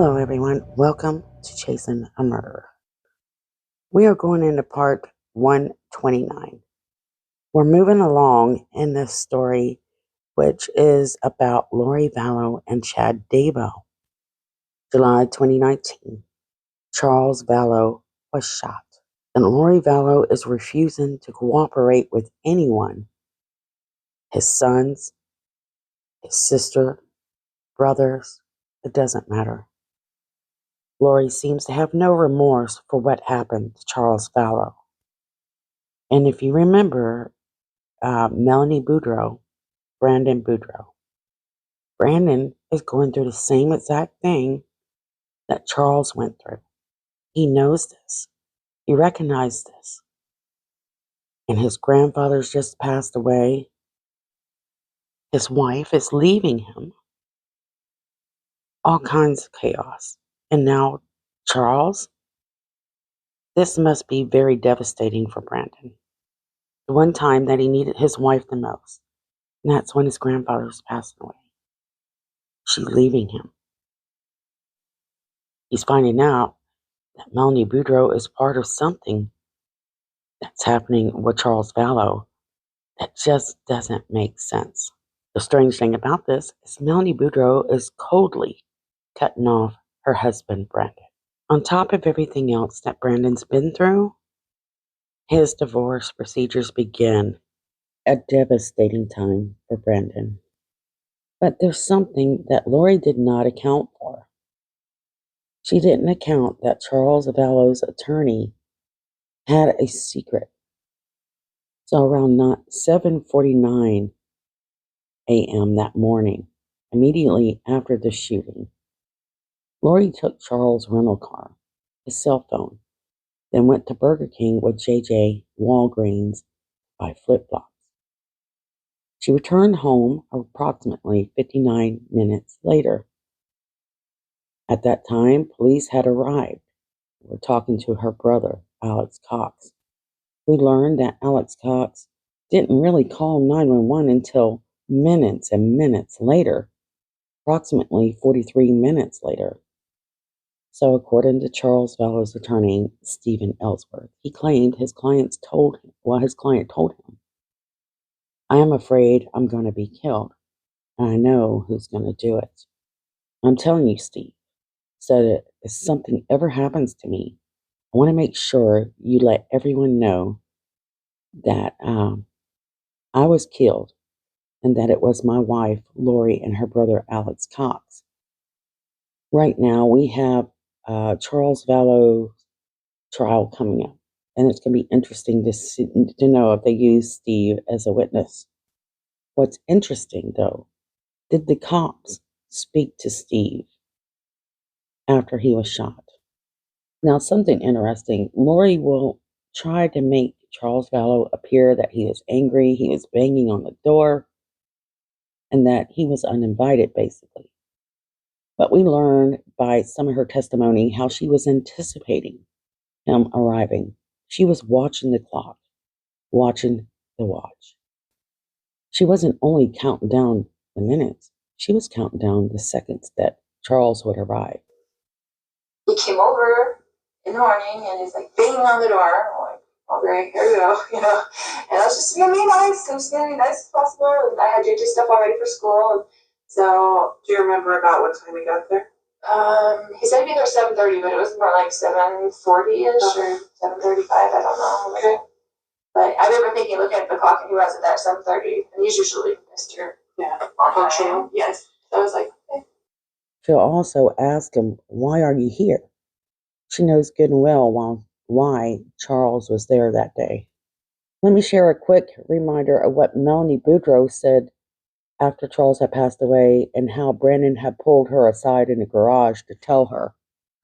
Hello, everyone. Welcome to Chasing a Murderer. We are going into part 129. We're moving along in this story, which is about Lori Vallow and Chad Daybell. July 2019, Charles Vallow was shot, and Lori Vallow is refusing to cooperate with anyone. His sons, his sister, brothers, it doesn't matter. Lori seems to have no remorse for what happened to Charles Vallow. And if you remember, Melanie Boudreaux, Brandon Boudreaux, Brandon is going through the same exact thing that Charles went through. He knows this. He recognized this. And his grandfather's just passed away. His wife is leaving him. All kinds of chaos. And now Charles, this must be very devastating for Brandon. The one time that he needed his wife the most, and that's when his grandfather's passed away. She's leaving him. He's finding out that Melanie Boudreaux is part of something that's happening with Charles Vallow that just doesn't make sense. The strange thing about this is Melanie Boudreaux is coldly cutting off her husband, Brandon. On top of everything else that Brandon's been through, his divorce procedures begin. A devastating time for Brandon. But there's something that Lori did not account for. She didn't account that Charles Vallow's attorney had a secret. So around 7:49 a.m. that morning, immediately after the shooting, Lori took Charles' rental car, his cell phone, then went to Burger King with JJ Walgreens to buy flip-flops. She returned home approximately 59 minutes later. At that time, police had arrived. They were talking to her brother, Alex Cox. We learned that Alex Cox didn't really call 911 until minutes and minutes later, approximately 43 minutes later. So according to Charles Vallow's attorney, Stephen Ellsworth, he claimed his client told him, "I am afraid I'm going to be killed, and I know who's going to do it. I'm telling you, Steve, said if something ever happens to me, I want to make sure you let everyone know that I was killed and that it was my wife, Lori, and her brother, Alex Cox." Right now, we have Charles Vallow's trial coming up, and it's going to be interesting to know if they use Steve as a witness. What's interesting, though, did the cops speak to Steve after he was shot? Now, something interesting, Lori will try to make Charles Vallow appear that he was angry, he was banging on the door, and that he was uninvited, basically. But we learned by some of her testimony how she was anticipating him arriving. She was watching the clock, watching the watch. She wasn't only counting down the minutes, she was counting down the seconds that Charles would arrive. He came over in the morning and he's like banging on the door. I'm like, "Oh, great, here we go," And I was just gonna be nice. I was gonna be nice as possible. And I had JJ stuff already for school. And so, do you remember about what time he got there? He said he'd be there 7:30, but it was more like 7:40ish or 7:35. I don't know. Okay. But I remember thinking, looking at the clock, and he wasn't there at 7:30, and he's usually Mr. Functional. Yes. So I was like, okay. She'll also ask him, "Why are you here?" She knows good and well why Charles was there that day. Let me share a quick reminder of what Melanie Boudreaux said after Charles had passed away and how Brandon had pulled her aside in the garage to tell her.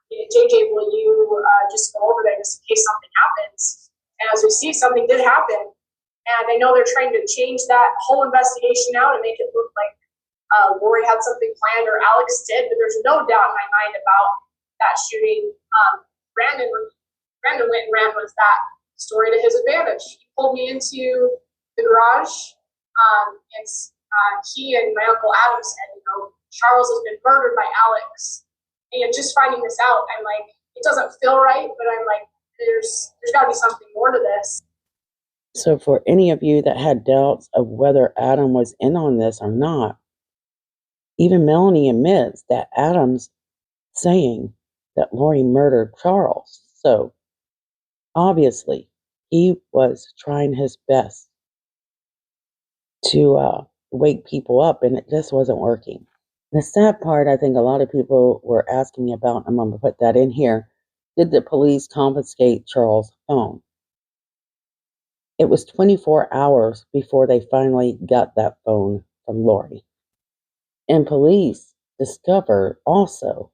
"JJ, will you just go over there just in case something happens?" And as we see, something did happen. And I know they're trying to change that whole investigation now to make it look like Lori had something planned or Alex did, but there's no doubt in my mind about that shooting. Brandon went and ran with that story to his advantage. He pulled me into the garage. He and my Uncle Adam said, Charles has been murdered by Alex. And just finding this out, I'm like, it doesn't feel right, but I'm like, there's got to be something more to this. So for any of you that had doubts of whether Adam was in on this or not, even Melanie admits that Adam's saying that Lori murdered Charles. So obviously he was trying his best to wake people up, and it just wasn't working. The sad part, I think a lot of people were asking me about, I'm going to put that in here. Did the police confiscate Charles' phone? It was 24 hours before they finally got that phone from Lori. And police discovered also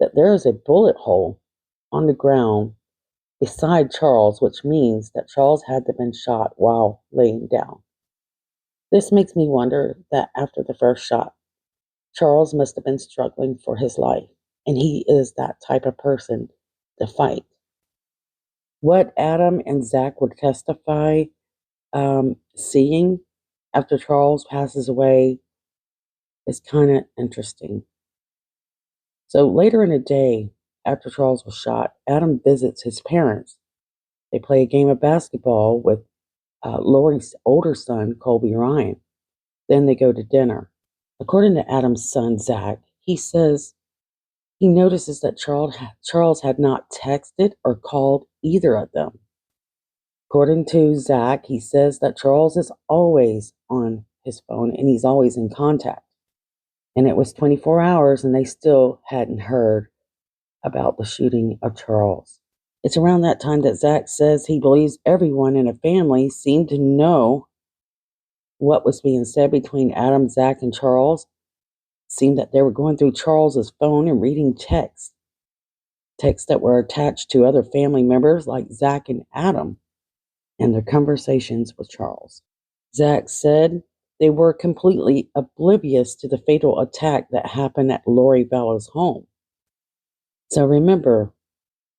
that there is a bullet hole on the ground beside Charles, which means that Charles had to have been shot while laying down. This makes me wonder that after the first shot, Charles must have been struggling for his life, and he is that type of person to fight. What Adam and Zach would testify seeing after Charles passes away is kind of interesting. So later in the day, after Charles was shot, Adam visits his parents. They play a game of basketball with Lori's older son, Colby Ryan. Then they go to dinner. According to Adam's son, Zach, he says he notices that Charles had not texted or called either of them. According to Zach, he says that Charles is always on his phone and he's always in contact. And it was 24 hours and they still hadn't heard about the shooting of Charles. It's around that time that Zach says he believes everyone in the family seemed to know what was being said between Adam, Zach, and Charles. It seemed that they were going through Charles's phone and reading texts that were attached to other family members like Zach and Adam, and their conversations with Charles. Zach said they were completely oblivious to the fatal attack that happened at Lori Vallow's home. So remember,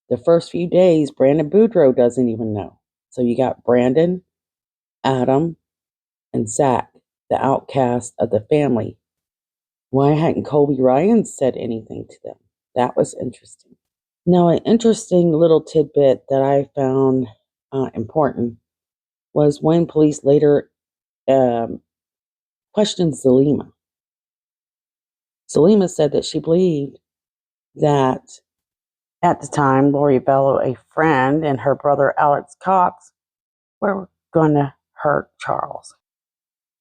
the first few days, Brandon Boudreaux doesn't even know. So you got Brandon, Adam, and Zach, the outcast of the family. Why hadn't Colby Ryan said anything to them? That was interesting. Now, an interesting little tidbit that I found important was when police later questioned Zelima. Zelima said that she believed that at the time, Lori Vallow, a friend, and her brother Alex Cox were going to hurt Charles.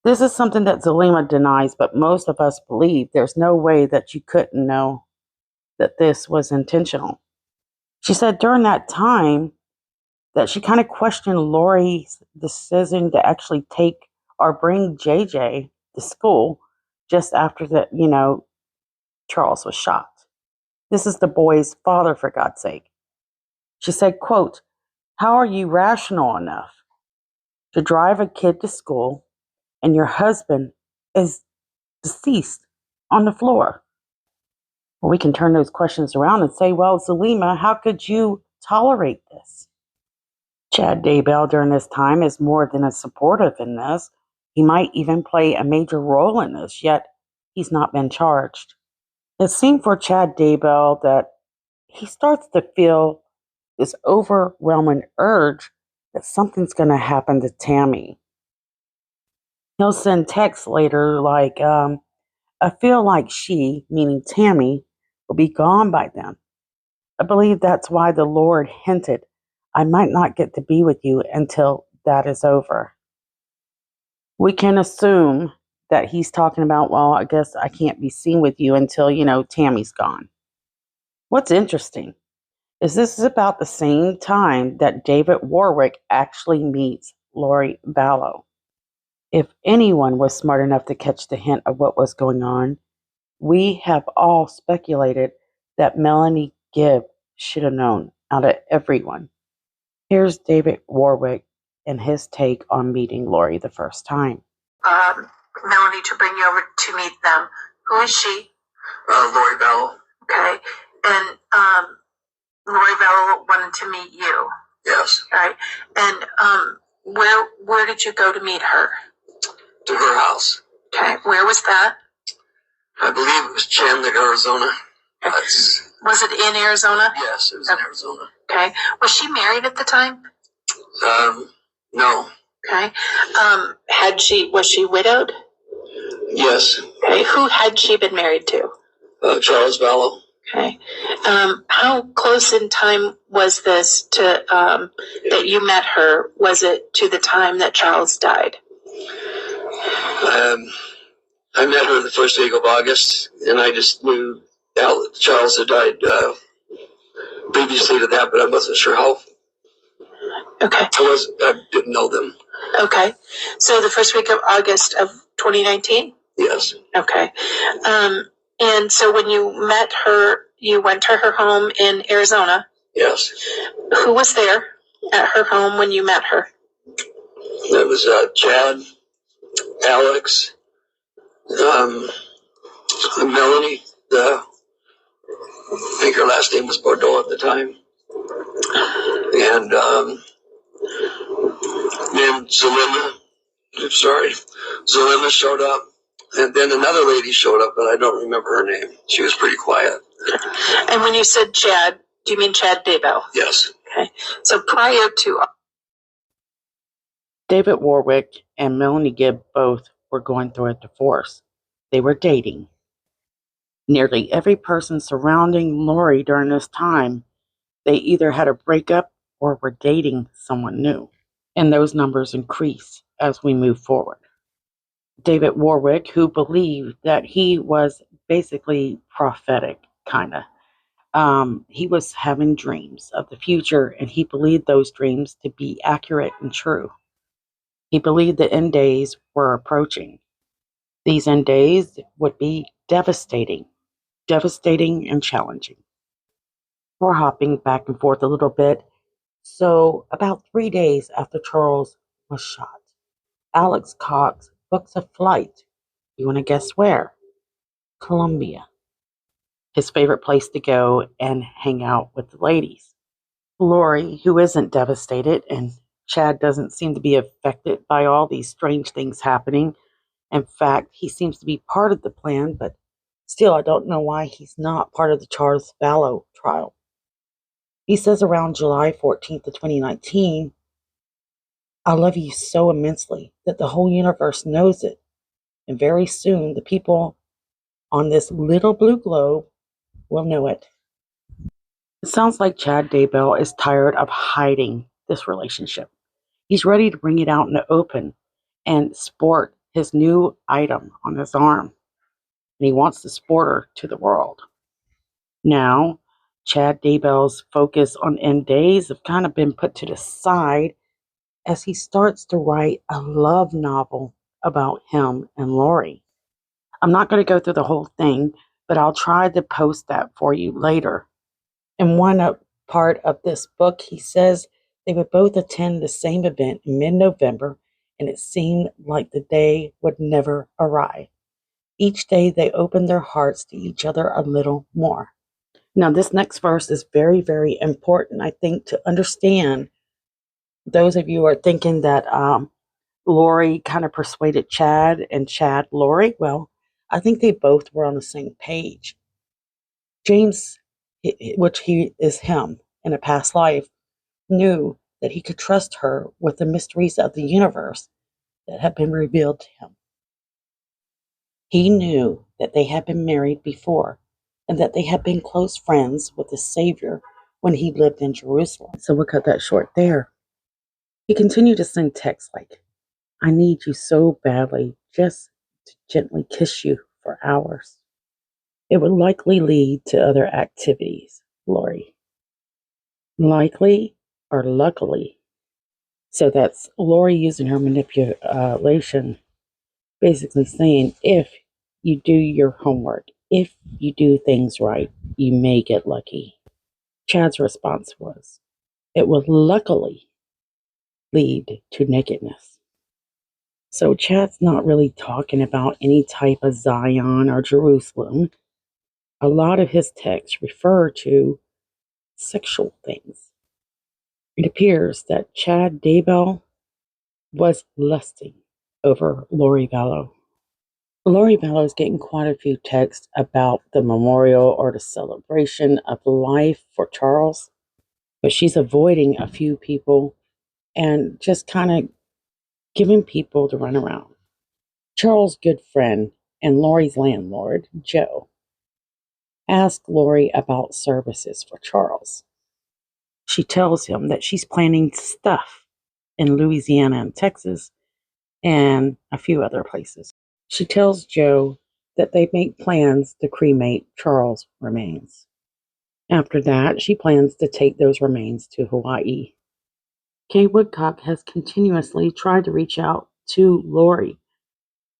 This is something that Zelima denies, but most of us believe there's no way that you couldn't know that this was intentional. She said during that time that she kind of questioned Lori's decision to actually take or bring JJ to school just after Charles was shot. This is the boy's father, for God's sake. She said, quote, "How are you rational enough to drive a kid to school and your husband is deceased on the floor?" Well, we can turn those questions around and say, well, Zelima, how could you tolerate this? Chad Daybell during this time is more than a supportive in this. He might even play a major role in this, yet he's not been charged. It seemed for Chad Daybell that he starts to feel this overwhelming urge that something's going to happen to Tammy. He'll send texts later like, I feel like she, meaning Tammy, will be gone by then. I believe that's why the Lord hinted I might not get to be with you until that is over. We can assume that he's talking about, well, I guess I can't be seen with you until, Tammy's gone. What's interesting is this is about the same time that David Warwick actually meets Lori Vallow. If anyone was smart enough to catch the hint of what was going on, we have all speculated that Melanie Gibb should have known out of everyone. Here's David Warwick and his take on meeting Lori the first time. Melanie to bring you over to meet them. Who is she? Lori Vallow. Okay. And Lori Vallow wanted to meet you. Yes. Right. And where did you go to meet her? To her house. Okay. Where was that? I believe it was Chandler, Arizona. That's, Was it in Arizona? yes, it was in Arizona. Okay. Was she married at the time? No. Okay. Was she widowed? Yes. Okay. Who had she been married to? Charles Vallow. Okay. How close in time was this to that you met her? Was it to the time that Charles died? I met her the first week of August, and I just knew Charles had died previously to that, but I wasn't sure how. Okay. I didn't know them. Okay. So the first week of August of 2019? Yes. Okay. And so when you met her, you went to her home in Arizona. Yes. Who was there at her home when you met her? That was Chad, Alex, Melanie. I think her last name was Bordeaux at the time. And named Zelinda. Zelinda showed up. And then another lady showed up, but I don't remember her name. She was pretty quiet. And when you said Chad, do you mean Chad Daybell? Yes. Okay. So prior to David Warwick and Melanie Gibb both were going through a divorce. They were dating. Nearly every person surrounding Lori during this time, they either had a breakup or were dating someone new. And those numbers increase as we move forward. David Warwick, who believed that he was basically prophetic, kind of. He was having dreams of the future, and he believed those dreams to be accurate and true. He believed the end days were approaching. These end days would be devastating and challenging. We're hopping back and forth a little bit. So, about 3 days after Charles was shot, Alex Cox books a flight. You want to guess where? Colombia. His favorite place to go and hang out with the ladies. Lori, who isn't devastated, and Chad doesn't seem to be affected by all these strange things happening. In fact, he seems to be part of the plan, but still, I don't know why he's not part of the Charles Vallow trial. He says around July 14th of 2019, I love you so immensely that the whole universe knows it. And very soon, the people on this little blue globe will know it. It sounds like Chad Daybell is tired of hiding this relationship. He's ready to bring it out in the open and sport his new item on his arm. And he wants to sport her to the world. Now, Chad Daybell's focus on end days have kind of been put to the side as he starts to write a love novel about him and Lori. I'm not going to go through the whole thing, but I'll try to post that for you later. In one part of this book, he says they would both attend the same event in mid-November, and it seemed like the day would never arrive. Each day they opened their hearts to each other a little more. Now, this next verse is very, very important, I think, to understand. Those of you who are thinking that Lori kind of persuaded Chad and Chad Lori, well, I think they both were on the same page. James, which he is him in a past life, knew that he could trust her with the mysteries of the universe that had been revealed to him. He knew that they had been married before and that they had been close friends with the Savior when he lived in Jerusalem. So we'll cut that short there. He continued to send texts like, I need you so badly just to gently kiss you for hours. It would likely lead to other activities, Lori. Likely or luckily. So that's Lori using her manipulation, basically saying, if you do your homework, if you do things right, you may get lucky. Chad's response was, it will luckily lead to nakedness. So Chad's not really talking about any type of Zion or Jerusalem. A lot of his texts refer to sexual things. It appears that Chad Daybell was lusting over Lori Vallow. Lori Vallow is getting quite a few texts about the memorial or the celebration of life for Charles, but she's avoiding a few people and just kind of giving people the runaround. Charles' good friend and Lori's landlord, Joe, asked Lori about services for Charles. She tells him that she's planning stuff in Louisiana and Texas and a few other places. She tells Joe that they make plans to cremate Charles' remains. After that, she plans to take those remains to Hawaii. Kay Woodcock has continuously tried to reach out to Lori,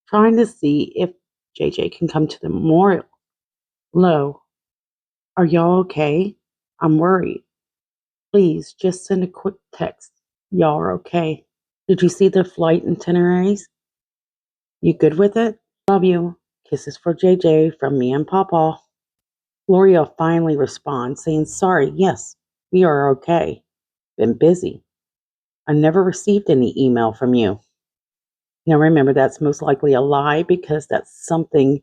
trying to see if JJ can come to the memorial. Lo, are y'all okay? I'm worried. Please just send a quick text. Y'all are okay. Did you see the flight itineraries? You good with it? Love you. Kisses for JJ from me and Papa. Gloria finally responds, saying, sorry, yes, we are okay. Been busy. I never received any email from you. Now remember, that's most likely a lie because that's something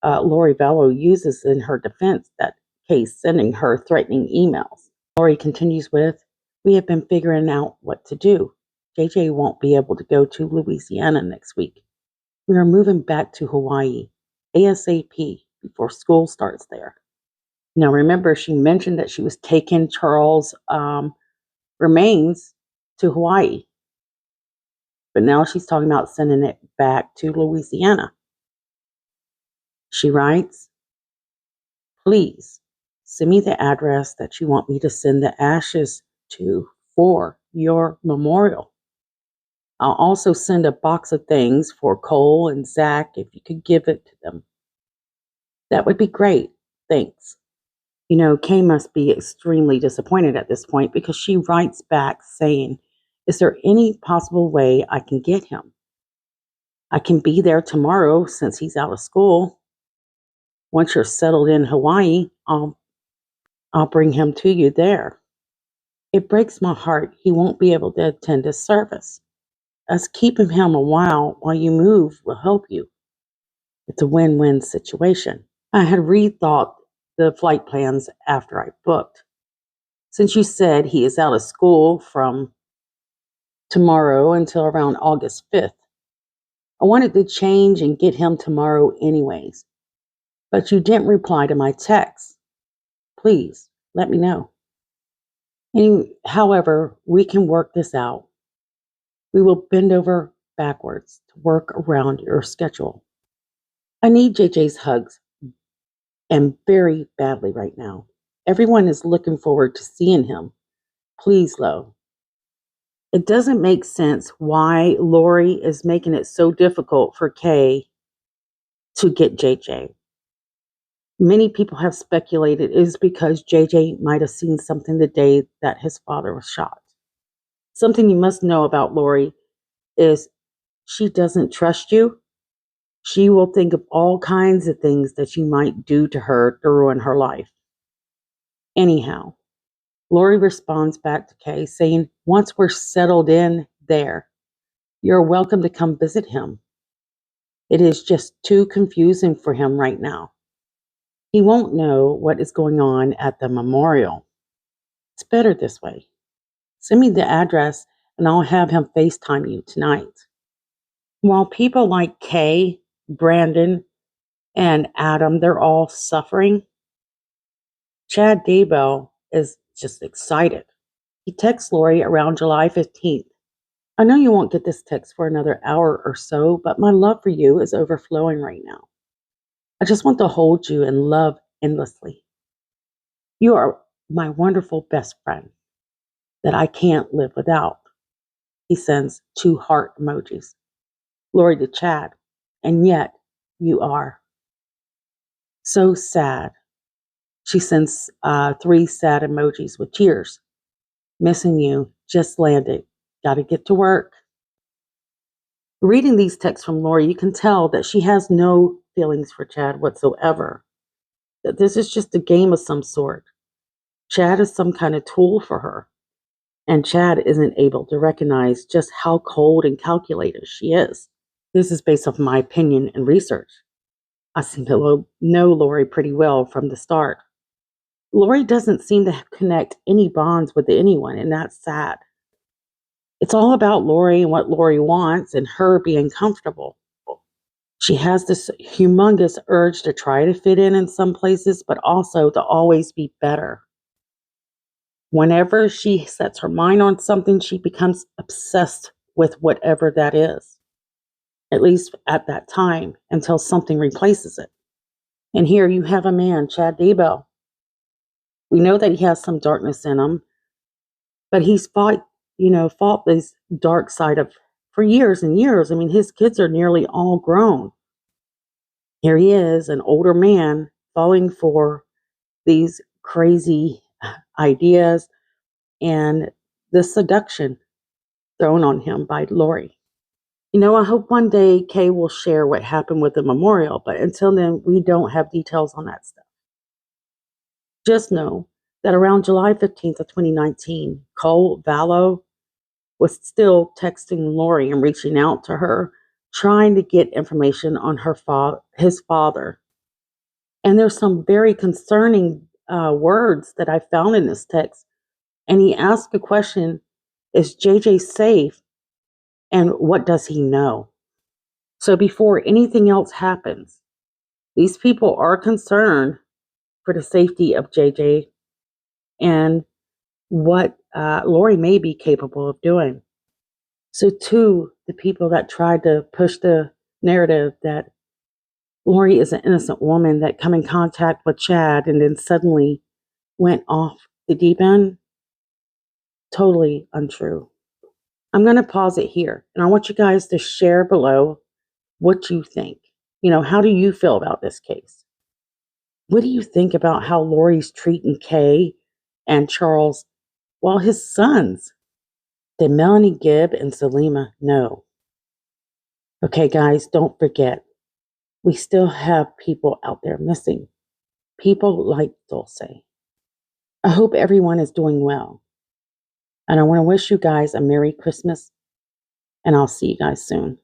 Lori Vallow uses in her defense, that case sending her threatening emails. Lori continues with, we have been figuring out what to do. JJ won't be able to go to Louisiana next week. We are moving back to Hawaii ASAP before school starts there. Now remember, she mentioned that she was taking Charles' remains to Hawaii. But now she's talking about sending it back to Louisiana. She writes, please send me the address that you want me to send the ashes to for your memorial. I'll also send a box of things for Cole and Zach if you could give it to them. That would be great. Thanks. You know, Kay must be extremely disappointed at this point because she writes back saying, is there any possible way I can get him? I can be there tomorrow since he's out of school. Once you're settled in Hawaii, I'll bring him to you there. It breaks my heart he won't be able to attend his service. Us keeping him a while you move will help you. It's a win-win situation. I had rethought the flight plans after I booked. Since you said he is out of school from tomorrow until around August 5th, I wanted to change and get him tomorrow anyways. But you didn't reply to my text. Please, let me know. However, we can work this out. We will bend over backwards to work around your schedule. I need JJ's hugs, and very badly right now. Everyone is looking forward to seeing him. Please, Lo. It doesn't make sense why Lori is making it so difficult for Kay to get JJ. Many people have speculated it is because JJ might have seen something the day that his father was shot. Something you must know about Lori is she doesn't trust you. She will think of all kinds of things that you might do to her to ruin her life. Anyhow, Lori responds back to Kay saying, once we're settled in there, you're welcome to come visit him. It is just too confusing for him right now. He won't know what is going on at the memorial. It's better this way. Send me the address and I'll have him FaceTime you tonight. While people like Kay, Brandon, and Adam, they're all suffering, Chad Daybell is just excited. He texts Lori around July 15th. I know you won't get this text for another hour or so, but my love for you is overflowing right now. I just want to hold you and love endlessly. You are my wonderful best friend that I can't live without. He sends 2 heart emojis. Lori to Chad, and yet you are. So sad. She sends 3 sad emojis with tears. Missing you, just landed. Gotta get to work. Reading these texts from Lori, you can tell that she has no feelings for Chad whatsoever. That this is just a game of some sort. Chad is some kind of tool for her. And Chad isn't able to recognize just how cold and calculated she is. this is based off my opinion and research. I seem to know Lori pretty well from the start. Lori doesn't seem to connect any bonds with anyone, and that's sad. It's all about Lori and what Lori wants and her being comfortable. She has this humongous urge to try to fit in some places, but also to always be better. Whenever she sets her mind on something, she becomes obsessed with whatever that is, at least at that time, until something replaces it. And here you have a man, Chad Daybell. We know that he has some darkness in him, but he's fought this dark side of for years and years. I mean, his kids are nearly all grown. Here he is, an older man, falling for these crazy ideas and the seduction thrown on him by Lori. I hope one day Kay will share what happened with the memorial, but until then, we don't have details on that stuff. Just know that around July 15th of 2019, Cole Vallow was still texting Lori and reaching out to her, trying to get information on his father. And there's some very concerning words that I found in this text. And he asked a question, is JJ safe? And what does he know? So before anything else happens, these people are concerned for the safety of JJ and what Lori may be capable of doing. So to the people that tried to push the narrative that Lori is an innocent woman that come in contact with Chad and then suddenly went off the deep end, totally untrue. I'm going to pause it here, and I want you guys to share below what you think. How do you feel about this case? What do you think about how Lori's treating Kay and Charles while his sons? Did Melanie Gibb and Salima know? Okay, guys, don't forget, we still have people out there missing. People like Dulce. I hope everyone is doing well. And I want to wish you guys a Merry Christmas, and I'll see you guys soon.